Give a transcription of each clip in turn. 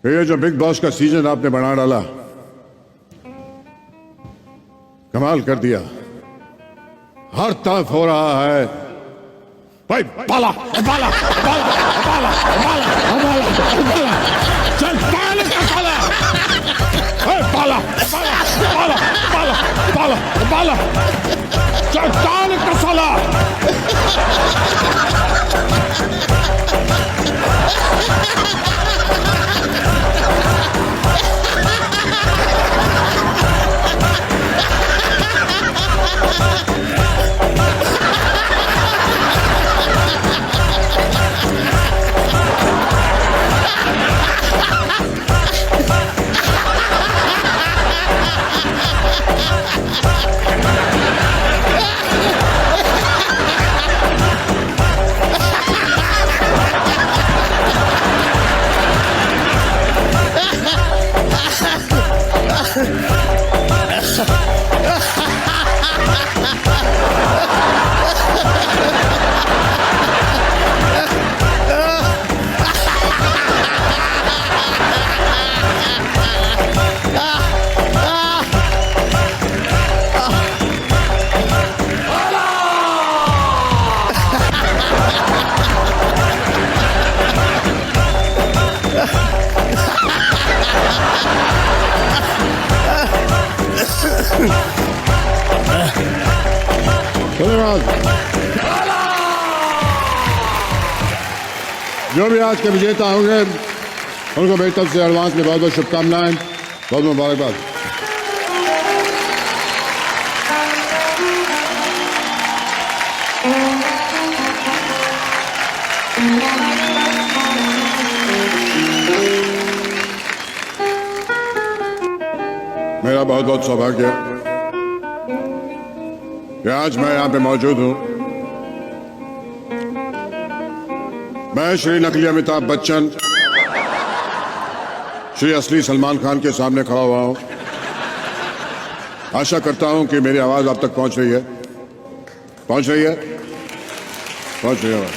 ये जो big boss का सीजन आपने बना डाला, कमाल कर दिया। हर तरफ हो रहा है भाई, बाला बाला बाला बाला बाला बाला, चल बाला का साला, बाला बाला बाला बाला बाला बाला, चल बाला का साला। धन्यवाद। जो भी आज के विजेता होंगे उनको मेरी तरफ से एडवांस में बहुत बहुत शुभकामनाएं, बहुत मुबारकबाद। मेरा बहुत बहुत सौभाग्य है कि आज मैं यहां पे मौजूद हूं। मैं श्री नकली अमिताभ बच्चन, श्री असली सलमान खान के सामने खड़ा हुआ हूं। आशा करता हूं कि मेरी आवाज आप तक पहुंच रही है। पहुंच रही है, पहुंच रही है।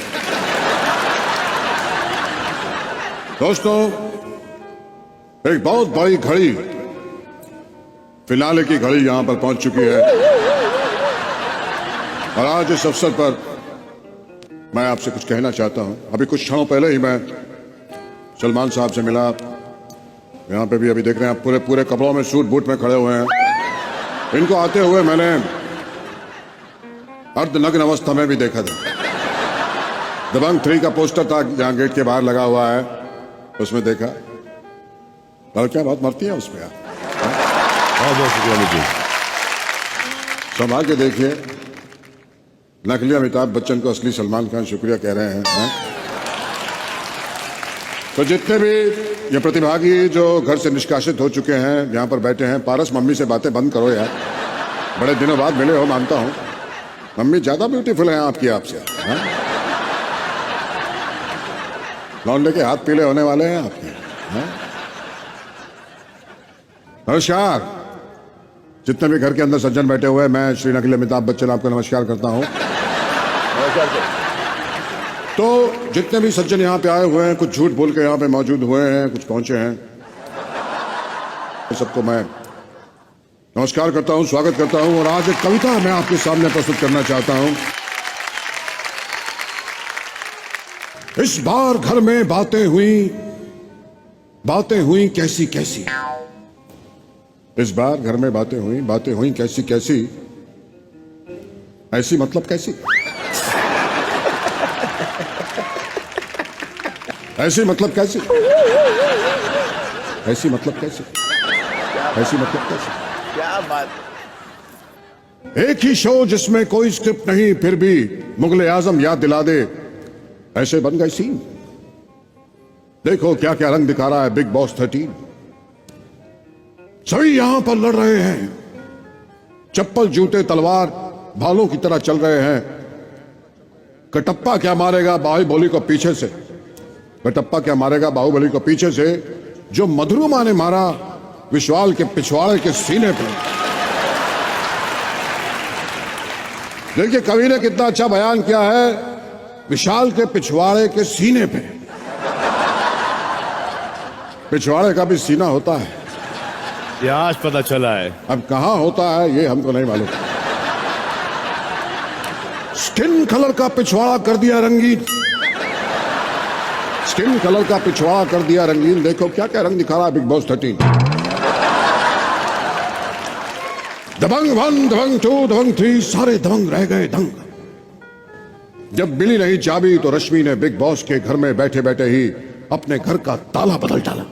दोस्तों, एक बहुत बड़ी घड़ी, फिनाले की घड़ी यहां पर पहुंच चुकी है और आज इस अवसर पर मैं आपसे कुछ कहना चाहता हूं। अभी कुछ क्षणों पहले ही मैं सलमान साहब से मिला। यहां पे भी अभी देख रहे हैं आप, पूरे पूरे कपड़ों में, सूट बूट में खड़े हुए हैं। इनको आते हुए मैंने अर्धनग्न अवस्था में भी देखा था। दबंग 3 का पोस्टर था जहां गेट के बाहर लगा हुआ है, उसमें देखा। लड़कियां बहुत मरती हैं उसमें यार। बहुत शुक्रिया मुझे। संभाल के देखिए, नकली अमिताभ बच्चन को असली सलमान खान शुक्रिया कह रहे हैं। तो जितने भी ये प्रतिभागी जो घर से निष्कासित हो चुके हैं, यहाँ पर बैठे हैं, पारस मम्मी से बातें बंद करो यार, बड़े दिनों बाद मिले हो, मानता हूँ। मम्मी ज्यादा ब्यूटीफुल है आपकी आपसे। लौंडे के हाथ पीले होने वाले हैं आपके। नमस्कार। जितने भी घर के अंदर सज्जन बैठे हुए हैं, मैं श्री नकली अमिताभ बच्चन आपको नमस्कार करता हूं। तो जितने भी सज्जन यहाँ पे आए हुए हैं, कुछ झूठ बोल के यहाँ पे मौजूद हुए हैं, कुछ पहुंचे हैं, सबको मैं नमस्कार करता हूं, स्वागत करता हूं। और आज एक कविता मैं आपके सामने प्रस्तुत करना चाहता हूं। इस बार घर में बातें हुई कैसी कैसी। इस बार घर में बातें हुई कैसी कैसी। ऐसी मतलब कैसी? ऐसी मतलब कैसी? ऐसी मतलब कैसी? ऐसी मतलब कैसी? क्या बात। एक ही शो जिसमें कोई स्क्रिप्ट नहीं, फिर भी मुगले आजम याद दिला दे, ऐसे बन गए सीन। देखो क्या क्या रंग दिखा रहा है बिग बॉस 13। सभी यहां पर लड़ रहे हैं, चप्पल जूते तलवार भालों की तरह चल रहे हैं। कटप्पा क्या मारेगा बाहुबली को पीछे से, कटप्पा क्या मारेगा बाहुबली को पीछे से, जो मधुरमा ने मारा विशाल के पिछवाड़े के सीने पे। देखिए कवि ने कितना अच्छा बयान किया है, विशाल के पिछवाड़े के सीने पे। पिछवाड़े का भी सीना होता है। ये आज पता चला है। अब कहाँ होता है ये हमको नहीं मालूम। स्किन कलर का पिछवाड़ा कर दिया रंगीन। स्किन कलर का पिछवाड़ा कर दिया रंगीन। देखो क्या क्या रंग दिखा रहा है बिग बॉस 13। दबंग 1, दबंग 2, दबंग 3 सारे दबंग रह गए दंग। जब मिली नहीं चाबी तो रश्मि ने बिग बॉस के घर में बैठे बैठे ही अपने घर का ताला बदल डाला।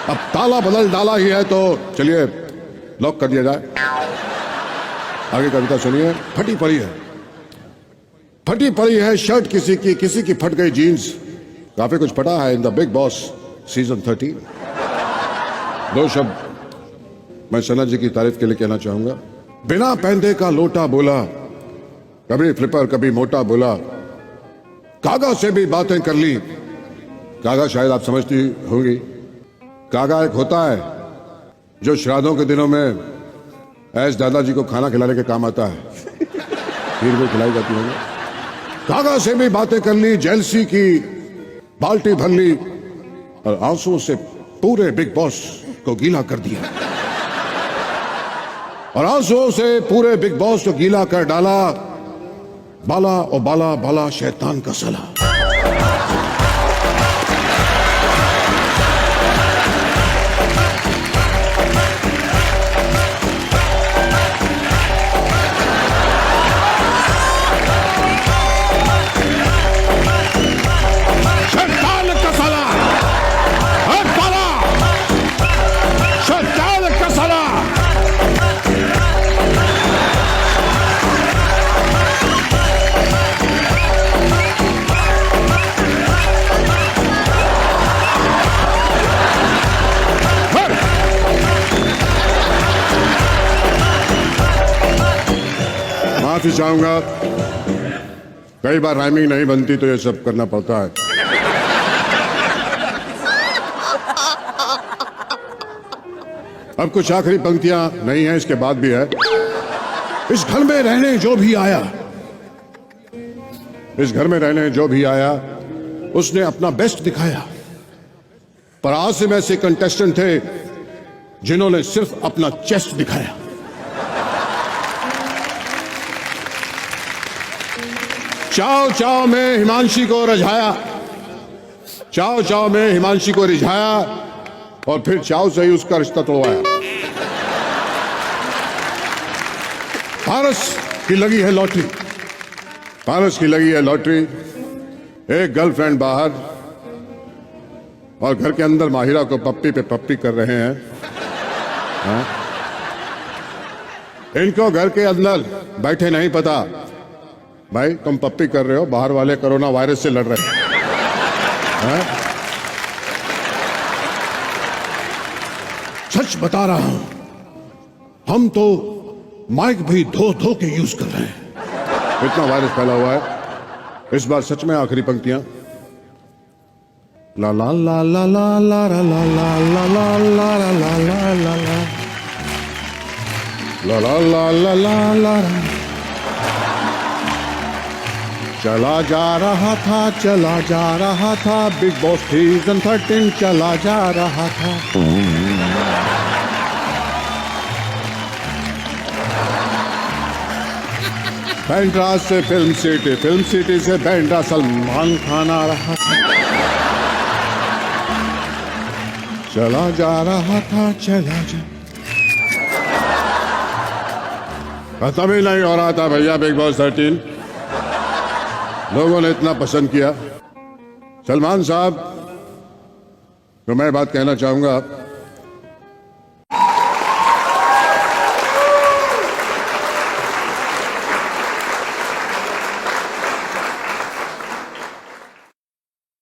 अब ताला बदल डाला ही है तो चलिए लॉक कर दिया जाए। आगे कविता सुनिए। फटी पड़ी है, फटी पड़ी है शर्ट किसी की फट गई जीन्स। काफी कुछ फटा है in the big boss season 13। दो शब्द मैं सना जी की तारीफ के लिए कहना चाहूंगा। बिना पहनदे का लोटा बोला, कभी फ्लिपर कभी मोटा बोला, कागा से भी बातें कर ली। कागा शायद आप समझती होंगी। कागा एक होता है जो श्राद्धों के दिनों में ऐस दादाजी को खाना खिलाने के काम आता है। खीर भी खिलाई जाती होगी। कागा से भी बातें कर ली, जेलसी की बाल्टी भर ली और आंसुओं से पूरे बिग बॉस को गीला कर दिया। और आंसुओं से पूरे बिग बॉस को गीला कर डाला। बाला ओ बाला बाला शैतान का सला। माफी चाहूंगा, कई बार राइमिंग नहीं बनती तो ये सब करना पड़ता है। अब कुछ आखिरी पंक्तियां नहीं है, इसके बाद भी है। इस घर में रहने जो भी आया, इस घर में रहने जो भी आया उसने अपना बेस्ट दिखाया। पर आज से ऐसे कंटेस्टेंट थे जिन्होंने सिर्फ अपना चेस्ट दिखाया। चाव चाव में हिमांशी को रिझाया, चाव चाव में हिमांशी को रिझाया और फिर चाव से ही उसका रिश्ता तोड़वाया। पारस की लगी है लॉटरी, पारस की लगी है लॉटरी। एक गर्लफ्रेंड बाहर और घर के अंदर माहिरा को पप्पी पे पप्पी कर रहे हैं। हाँ? इनको घर के अंदर बैठे नहीं पता भाई तुम पप्पी कर रहे हो, बाहर वाले कोरोना वायरस से लड़ रहे हैं। सच बता रहा हूं, हम तो माइक भी धो धो के यूज कर रहे हैं, इतना वायरस फैला हुआ है। इस बार सच में आखिरी पंक्तियां। ला ला ला ला ला ला ला ला ला ला ला ला ला ला ला ला ला ला ला। चला जा रहा था, चला जा रहा था, बिग बॉस सीजन 13 चला जा रहा था। बैंड्रा से फिल्म सिटी से बैंड्रा सलमान खान आ रहा था। चला जा रहा था, चला जा। खत्म ही नहीं हो रहा था भैया बिग बॉस 13। लोगों ने इतना पसंद किया। सलमान साहब तो मैं बात कहना चाहूंगा,